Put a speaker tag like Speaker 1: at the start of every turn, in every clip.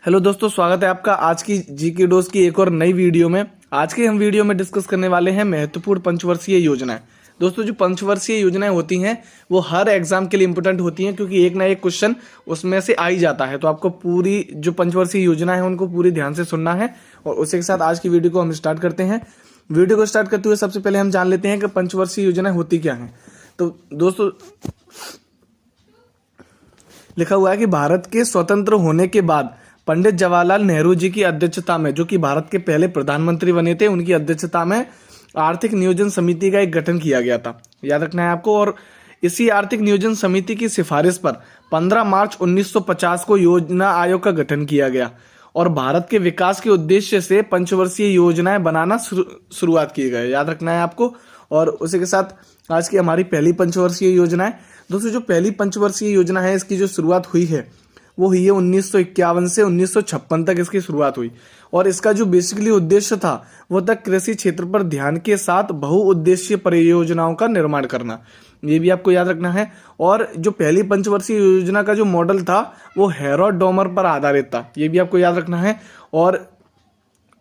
Speaker 1: Hello दोस्तों, स्वागत है आपका आज की जीके डोज की एक और नई वीडियो में। आज के हम वीडियो में डिस्कस करने वाले हैं महत्वपूर्ण पंचवर्षीय योजनाएं। दोस्तों, जो पंचवर्षीय योजनाएं होती हैं वो हर एग्जाम के लिए इंपॉर्टेंट होती हैं, क्योंकि एक ना एक क्वेश्चन उसमें से आ ही जाता है। तो आपको पूरी जो पंचवर्षीय योजना है उनको पूरी ध्यान से सुनना है। और उसी के साथ आज की वीडियो को हम स्टार्ट करते हैं। वीडियो को स्टार्ट करते हुए सबसे पहले हम जान लेते हैं कि पंचवर्षीय योजनाएं होती क्या हैं। तो दोस्तों, लिखा हुआ है कि भारत के स्वतंत्र होने के बाद पंडित जवाहरलाल नेहरू जी की अध्यक्षता में, जो कि भारत के पहले प्रधानमंत्री बने थे, उनकी अध्यक्षता में आर्थिक नियोजन समिति का एक गठन किया गया था। याद रखना है आपको। और इसी आर्थिक नियोजन समिति की सिफारिश पर 15 मार्च 1950 को योजना आयोग का गठन किया गया और भारत के विकास के उद्देश्य से पंचवर्षीय योजनाएं बनाना शुरुआत की गई। याद रखना है आपको। और उसी के साथ आज की हमारी पहली पंचवर्षीय योजना है। दोस्तों, जो पहली पंचवर्षीय योजना है इसकी जो शुरुआत हुई है वो हुई है 1951 से 1956 तक इसकी शुरुआत हुई। और इसका जो बेसिकली उद्देश्य था वो था कृषि क्षेत्र पर ध्यान के साथ बहुउद्देशीय परियोजनाओं का निर्माण करना। ये भी आपको याद रखना है। और जो पहली पंचवर्षीय योजना का जो मॉडल था वो हेरोड डोमर पर आधारित था। ये भी आपको याद रखना है। और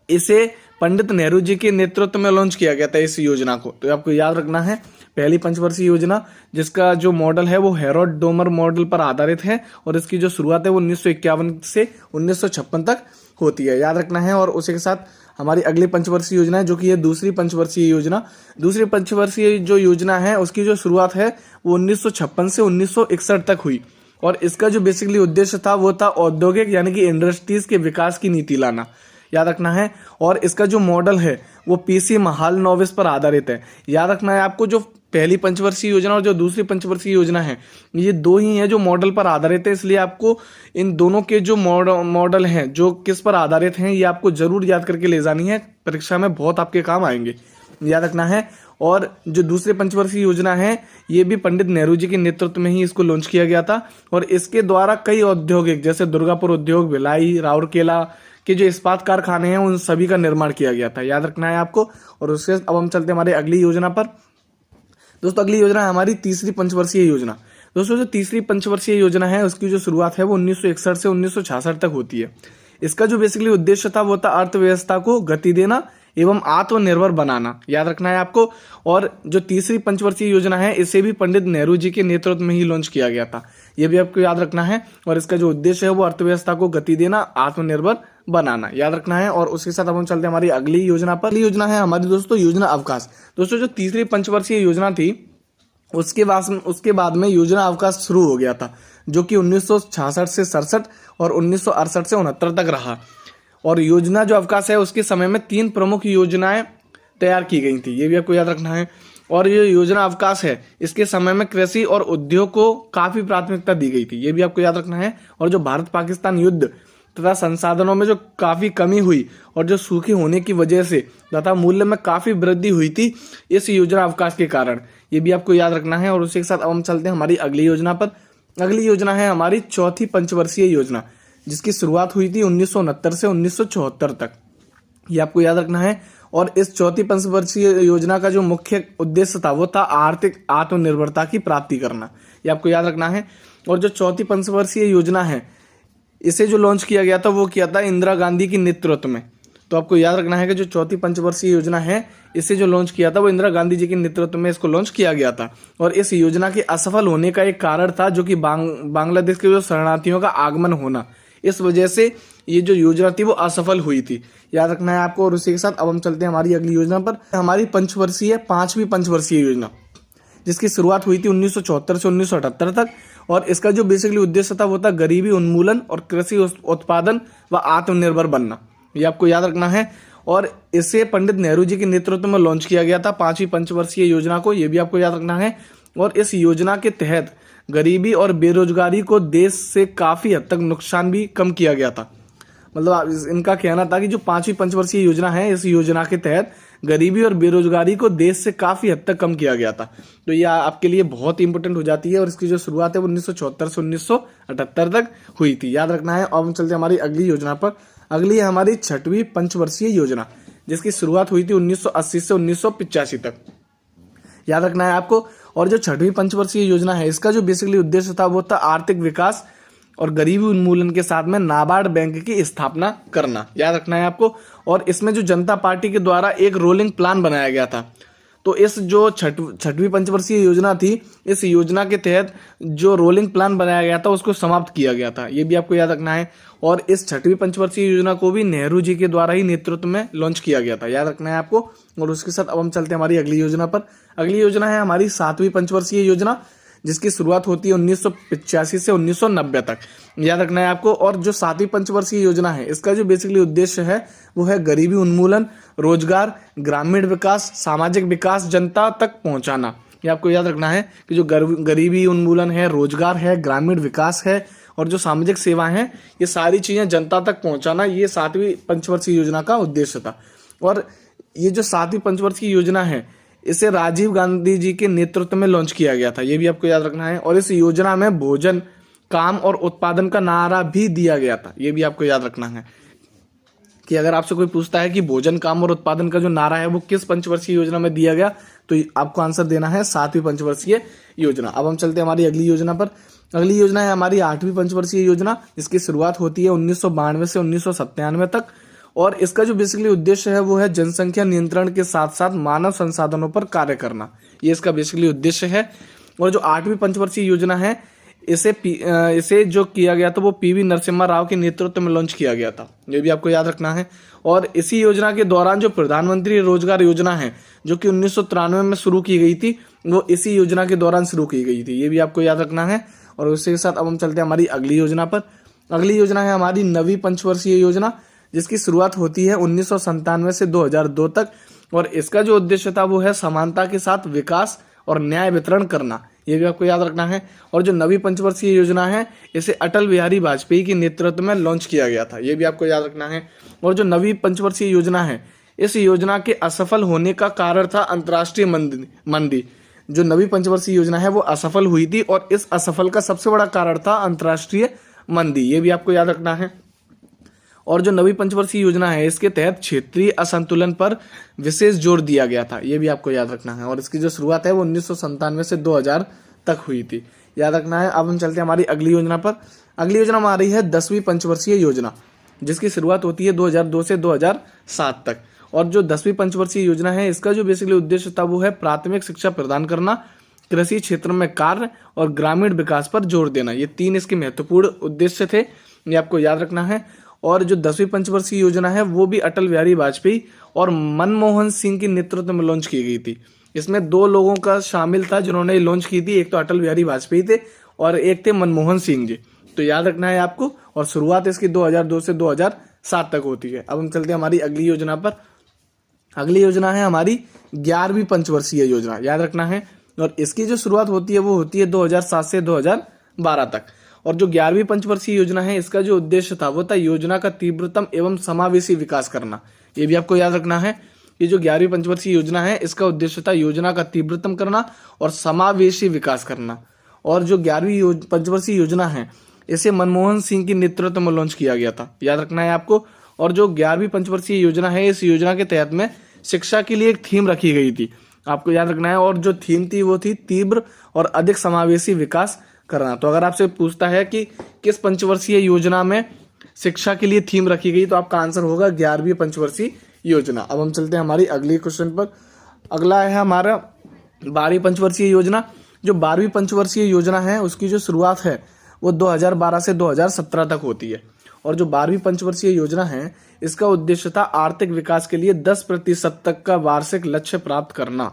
Speaker 1: इसे पंडित नेहरू जी के नेतृत्व में लॉन्च किया गया था इस योजना को। तो आपको याद रखना है, पहली पंचवर्षीय योजना जिसका जो मॉडल है वो हेरोड डोमर मॉडल पर आधारित है और इसकी जो शुरुआत है वो 1951 से 1956 तक होती है। याद रखना है। और उसी के साथ हमारी अगली पंचवर्षीय योजना है जो कि है दूसरी पंचवर्षीय योजना। दूसरी पंचवर्षीय जो योजना है उसकी जो शुरुआत है वो 1956 से 1961 तक हुई। और इसका जो बेसिकली उद्देश्य था वो था औद्योगिक यानी कि इंडस्ट्रीज के विकास की नीति लाना। याद रखना है। और इसका जो मॉडल है वो पीसी महालनोबिस पर आधारित है। याद रखना है आपको, जो पहली पंचवर्षीय योजना और जो दूसरी पंचवर्षीय योजना है ये दो ही हैं जो मॉडल पर आधारित है। इसलिए आपको इन दोनों के जो मॉडल हैं जो किस पर आधारित हैं ये आपको जरूर याद करके ले जानी है, परीक्षा में बहुत आपके काम आएंगे। याद रखना है। और जो दूसरे पंचवर्षीय योजना है ये भी पंडित नेहरू जी के नेतृत्व में ही इसको लॉन्च किया गया था। और इसके द्वारा कई औद्योगिक जैसे दुर्गापुर उद्योग, भिलाई, राउरकेला के जो इस्पात कारखाने हैं उन सभी का निर्माण किया गया था। याद रखना है आपको। और उसके अब हम चलते हैं हमारी अगली योजना पर। दोस्तों, अगली योजना है हमारी तीसरी पंचवर्षीय योजना। दोस्तों, जो तीसरी पंचवर्षीय योजना है उसकी जो शुरुआत है वो 1961 से 1966 तक होती है। इसका जो बेसिकली उद्देश्य था वो था अर्थव्यवस्था को गति देना एवं आत्मनिर्भर बनाना। याद रखना है आपको। और जो तीसरी पंचवर्षीय योजना है इसे भी पंडित नेहरू जी के नेतृत्व में ही लॉन्च किया गया था। ये भी आपको याद रखना है। और इसका जो उद्देश्य है वो अर्थव्यवस्था को गति देना, आत्मनिर्भर बनाना। याद रखना है। और उसके साथ अब हम चलते हैं हमारी अगली योजना पर। अगली योजना है हमारी दोस्तों योजना अवकाश। दोस्तों, जो तीसरी पंचवर्षीय योजना थी उसके बाद में योजना अवकाश शुरू हो गया था, जो कि 1966 से 67 और 1968 से 69 तक रहा। और योजना जो अवकाश है उसके समय में 3 प्रमुख योजनाएं तैयार की गई थी। ये भी आपको याद रखना है। और ये योजना अवकाश है इसके समय में कृषि और उद्योग को काफी प्राथमिकता दी गई थी। ये भी आपको याद रखना है। और जो भारत पाकिस्तान युद्ध तथा संसाधनों में जो काफी कमी हुई और जो सूखे होने की वजह से तथा मूल्य में काफी वृद्धि हुई थी इस योजना अवकाश के कारण, ये भी आपको याद रखना है। और उसी के साथ अब हम चलते हैं हमारी अगली योजना पर। अगली योजना है हमारी चौथी पंचवर्षीय योजना, जिसकी शुरुआत हुई थी 1969 से 1974 तक। ये आपको याद रखना है। और इस चौथी पंचवर्षीय योजना का जो मुख्य उद्देश्य था वो था आर्थिक आत्मनिर्भरता की प्राप्ति करना। ये आपको याद रखना है। और जो चौथी पंचवर्षीय योजना है इसे जो लॉन्च किया गया था वो किया था इंदिरा गांधी के नेतृत्व में। तो आपको याद रखना है कि जो चौथी पंचवर्षीय योजना है इसे जो लॉन्च किया था वो इंदिरा गांधी जी के नेतृत्व में इसको लॉन्च किया गया था। और इस योजना के असफल होने का एक कारण था जो कि बांग्लादेश के जो शरणार्थियों का आगमन होना, इस वजह से ये जो योजना थी वो असफल हुई थी। याद रखना है आपको। और उसी के साथ अब हम चलते हैं हमारी अगली योजना पर। हमारी पांचवी पंचवर्षीय योजना, जिसकी शुरुआत हुई थी 1974 से 1978 तक। और इसका जो बेसिकली उद्देश्य था वो था गरीबी उन्मूलन और कृषि उत्पादन व आत्मनिर्भर बनना। ये आपको याद रखना है। और इसे पंडित नेहरू जी के नेतृत्व में लॉन्च किया गया था पांचवी पंचवर्षीय योजना को। ये भी आपको याद रखना है। और इस योजना के तहत गरीबी और बेरोजगारी को देश से काफी हद तक नुकसान भी कम किया गया था। मतलब इनका कहना था कि जो पांचवी पंचवर्षीय योजना है इस योजना के तहत गरीबी और बेरोजगारी को देश से काफी हद तक कम किया गया था। तो यह आपके लिए बहुत इंपॉर्टेंट हो जाती है। और इसकी जो शुरुआत है वो 1974 से 1978 तक हुई थी। याद रखना है। अब हम चलते हैं हमारी अगली योजना पर। अगली है हमारी छठवीं पंचवर्षीय योजना, जिसकी शुरुआत हुई थी 1980 से 1985 तक। याद रखना है आपको। और जो छठवीं पंचवर्षीय योजना है इसका जो बेसिकली उद्देश्य था वो था आर्थिक विकास और गरीबी उन्मूलन के साथ में नाबार्ड बैंक की स्थापना करना, याद रखना है आपको। और इसमें जो जनता पार्टी के द्वारा एक रोलिंग प्लान बनाया गया था, तो इस जो छठवीं पंचवर्षीय योजना थी, इस योजना के तहत जो रोलिंग प्लान बनाया गया था उसको समाप्त किया गया था, ये भी आपको याद रखना है। और इस छठवीं पंचवर्षीय योजना को भी नेहरू जी के द्वारा ही नेतृत्व में लॉन्च किया गया था, याद रखना है आपको। और उसके साथ अब हम चलते हैं हमारी अगली योजना पर। अगली योजना है हमारी 7वीं पंचवर्षीय योजना, जिसकी शुरुआत होती है 1985 से 1990 तक, याद रखना है आपको। और जो 7वीं पंचवर्षीय योजना है, इसका जो बेसिकली उद्देश्य है वो है गरीबी उन्मूलन, रोजगार, ग्रामीण विकास, सामाजिक विकास, जनता तक पहुंचाना। ये आपको याद रखना है कि जो गरीबी उन्मूलन है, रोजगार है, ग्रामीण विकास है और जो सामाजिक सेवा है, ये सारी चीजें जनता तक पहुंचाना, ये 7वीं पंचवर्षीय योजना का उद्देश्य था। और ये जो 7वीं पंचवर्षीय योजना है, इसे राजीव गांधी जी के नेतृत्व में लॉन्च किया गया था, ये भी आपको याद रखना है। और इस योजना में भोजन, काम और उत्पादन का नारा भी दिया गया था, ये भी आपको याद रखना है कि अगर आपसे कोई पूछता है कि भोजन, काम और उत्पादन का जो नारा है वो किस पंचवर्षीय योजना में दिया गया, तो आपको आंसर देना है 7वीं पंचवर्षीय योजना। अब हम चलते हैं हमारी अगली योजना पर। अगली योजना है हमारी 8वीं पंचवर्षीय योजना, जिसकी शुरुआत होती है 1992 से 1997 तक। और इसका जो बेसिकली उद्देश्य है वो है जनसंख्या नियंत्रण के साथ साथ मानव संसाधनों पर कार्य करना, ये इसका बेसिकली उद्देश्य है। और जो 8वीं पंचवर्षीय योजना है, इसे जो किया गया था वो पीवी नरसिम्हा राव के नेतृत्व में लॉन्च किया गया था, ये भी आपको याद रखना है। और इसी योजना के दौरान जो प्रधानमंत्री रोजगार योजना है, जो कि 1993 में शुरू की गई थी, वो इसी योजना के दौरान शुरू की गई थी, ये भी आपको याद रखना है। और उसके साथ अब हम चलते हैं हमारी अगली योजना पर। अगली योजना है हमारी 9वीं पंचवर्षीय योजना, जिसकी शुरुआत होती है 1997 से 2002 तक। और इसका जो उद्देश्य था वो है समानता के साथ विकास और न्याय वितरण करना, ये भी आपको याद रखना है। और जो 9वीं पंचवर्षीय योजना है, इसे अटल बिहारी वाजपेयी के नेतृत्व में लॉन्च किया गया था, ये भी आपको याद रखना है। और जो 9वीं पंचवर्षीय योजना है, इस योजना के असफल होने का कारण था अंतर्राष्ट्रीय मंदी। जो 9वीं पंचवर्षीय योजना है वो असफल हुई थी और इस असफल का सबसे बड़ा कारण था अंतर्राष्ट्रीय मंदी, ये भी आपको याद रखना है। और जो 9वीं पंचवर्षीय योजना है, इसके तहत क्षेत्रीय असंतुलन पर विशेष जोर दिया गया था, ये भी आपको याद रखना है। और इसकी जो शुरुआत है वो 1997 से 2000 तक हुई थी, याद रखना है। अब हम चलते हैं हमारी अगली योजना पर। अगली योजना हमारी है 10वीं पंचवर्षीय योजना, जिसकी शुरुआत होती है 2002 से 2007 तक। और जो 10वीं पंचवर्षीय योजना है, इसका जो बेसिकली उद्देश्य था वो है प्राथमिक शिक्षा प्रदान करना, कृषि क्षेत्र में कार्य और ग्रामीण विकास पर जोर देना, ये 3 इसके महत्वपूर्ण उद्देश्य थे, ये आपको याद रखना है। और जो 10वीं पंचवर्षीय योजना है वो भी अटल बिहारी वाजपेयी और मनमोहन सिंह के नेतृत्व में लॉन्च की गई थी। इसमें 2 लोगों का शामिल था जिन्होंने लॉन्च की थी, एक तो अटल बिहारी वाजपेयी थे और एक थे मनमोहन सिंह जी, तो याद रखना है आपको। और शुरुआत इसकी 2002 से 2007 तक होती है। अब हम चलते हैं हमारी अगली योजना पर। अगली योजना है हमारी 11वीं पंचवर्षीय योजना, याद रखना है। और इसकी जो शुरुआत होती है वो होती है 2007 से 2012 तक। और जो 11वीं पंचवर्षीय योजना है, इसका जो उद्देश्य था वो था योजना का तीव्रतम एवं समावेशी विकास करना, ये भी आपको याद रखना है। ये जो 11वीं पंचवर्षीय योजना है, इसका उद्देश्य था योजना का तीव्रतम करना और समावेशी विकास करना। और जो 11वीं पंचवर्षीय योजना है, इसे मनमोहन सिंह के नेतृत्व में लॉन्च किया गया था, याद रखना है आपको। और जो 11वीं पंचवर्षीय योजना है, इस योजना के तहत में शिक्षा के लिए एक थीम रखी गई थी, आपको याद रखना है। और जो थीम थी वो थी तीव्र और अधिक समावेशी विकास करना। तो अगर आपसे पूछता है कि किस पंचवर्षीय योजना में शिक्षा के लिए थीम रखी गई, तो आपका आंसर होगा 11वीं पंचवर्षीय योजना। अब हम चलते हैं हमारी अगली क्वेश्चन पर। अगला है हमारा 12वीं पंचवर्षीय योजना। जो 12वीं पंचवर्षीय योजना है, उसकी जो शुरुआत है वो 2012 से 2017 तक होती है। और जो 12वीं पंचवर्षीय योजना है, इसका उद्देश्य था आर्थिक विकास के लिए 10% तक का वार्षिक लक्ष्य प्राप्त करना,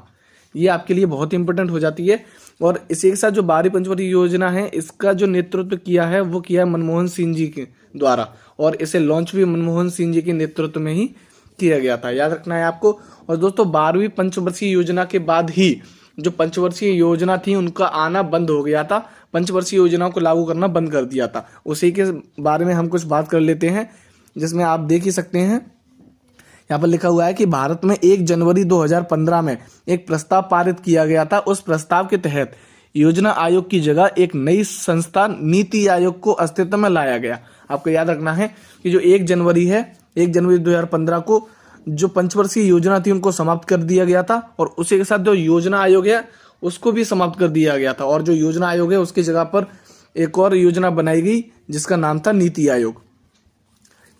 Speaker 1: ये आपके लिए बहुत इंपॉर्टेंट हो जाती है। और इसी के साथ जो 12वीं पंचवर्षीय योजना है, इसका जो नेतृत्व किया है वो किया है मनमोहन सिंह जी के द्वारा। और इसे लॉन्च भी मनमोहन सिंह जी के नेतृत्व में ही किया गया था, याद रखना है आपको। और दोस्तों 12वीं पंचवर्षीय योजना के बाद ही जो पंचवर्षीय योजना थी उनका आना बंद हो गया था, पंचवर्षीय योजनाओं को लागू करना बंद कर दिया था। उसी के बारे में हम कुछ बात कर लेते हैं, जिसमें आप देख ही सकते हैं, यहाँ पर लिखा हुआ है कि भारत में 1 जनवरी 2015 में एक प्रस्ताव पारित किया गया था। उस प्रस्ताव के तहत योजना आयोग की जगह एक नई संस्था नीति आयोग को अस्तित्व में लाया गया। आपको याद रखना है कि जो 1 जनवरी है, 1 जनवरी 2015 को जो पंचवर्षीय योजना थी उनको समाप्त कर दिया गया था। और उसी के साथ जो योजना आयोग है उसको भी समाप्त कर दिया गया था। और जो योजना आयोग है उसकी जगह पर एक और योजना बनाई गई, जिसका नाम था नीति आयोग।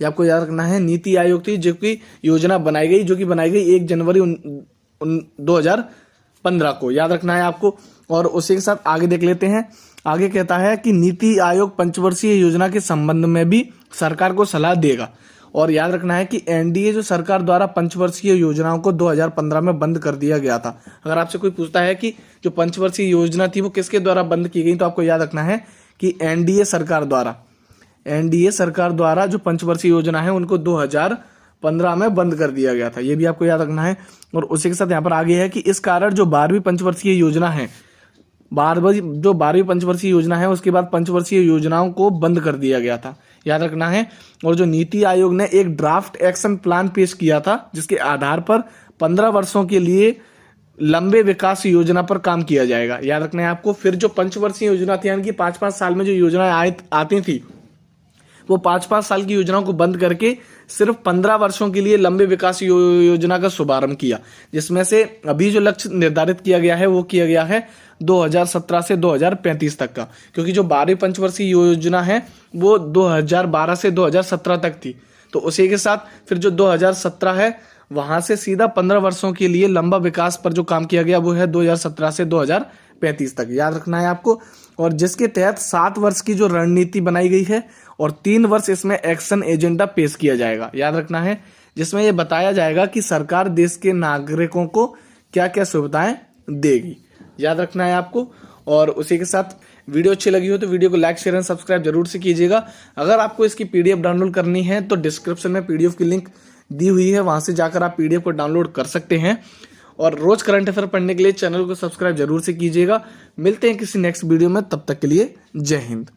Speaker 1: ये आपको याद रखना है, नीति आयोग थी जो कि योजना बनाई गई, जो कि बनाई गई 1 जनवरी 2015 को, याद रखना है आपको। और उसी के साथ आगे देख लेते हैं। आगे कहता है कि नीति आयोग पंचवर्षीय योजना के संबंध में भी सरकार को सलाह देगा। और याद रखना है कि एनडीए जो सरकार द्वारा पंचवर्षीय योजनाओं को 2015 में बंद कर दिया गया था। अगर आपसे कोई पूछता है कि जो पंचवर्षीय योजना थी वो किसके द्वारा बंद की गई, तो आपको याद रखना है कि एनडीए सरकार द्वारा जो पंचवर्षीय योजना है उनको 2015 में बंद कर दिया गया था। ये भी आपको याद रखना है। और उसी के साथ यहाँ पर आगे है कि इस कारण जो 12वीं पंचवर्षीय योजना है, 12वीं पंचवर्षीय योजना है उसके बाद पंचवर्षीय योजनाओं को बंद कर दिया गया था, याद रखना है। और जो नीति आयोग ने एक ड्राफ्ट एक्शन प्लान पेश किया था जिसके आधार पर 15 वर्षों के लिए लंबे विकास योजना पर काम किया जाएगा, याद रखना है आपको। फिर जो पंचवर्षीय योजना थी यानी कि 5-5 साल में जो योजनाएं आती थी वो 5-5 साल की योजनाओं को बंद करके सिर्फ 15 वर्षों के लिए लंबे विकास योजना का शुभारंभ किया, जिसमें से अभी जो लक्ष्य निर्धारित किया गया है वो किया गया है 2017 से 2035 तक का, क्योंकि जो 12वीं पंचवर्षीय योजना है वो 2012 से 2017 तक थी। तो उसी के साथ फिर जो 2017 है वहां से सीधा 15 वर्षों के लिए लंबा विकास पर जो काम किया गया वो है 2017 से 2035 तक, याद रखना है आपको। और जिसके तहत 7 वर्ष की जो रणनीति बनाई गई है और 3 वर्ष इसमें एक्शन एजेंडा पेश किया जाएगा, याद रखना है, जिसमें यह बताया जाएगा कि सरकार देश के नागरिकों को क्या क्या सुविधाएं देगी, याद रखना है आपको। और उसी के साथ वीडियो अच्छी लगी हो तो वीडियो को लाइक शेयर एंड सब्सक्राइब जरूर से कीजिएगा। अगर आपको इसकी पीडीएफ डाउनलोड करनी है तो डिस्क्रिप्शन में पीडीएफ की लिंक दी हुई है, वहां से जाकर आप पीडीएफ को डाउनलोड कर सकते हैं। और रोज करंट अफेयर पढ़ने के लिए चैनल को सब्सक्राइब जरूर से कीजिएगा। मिलते हैं किसी नेक्स्ट वीडियो में, तब तक के लिए जय हिंद।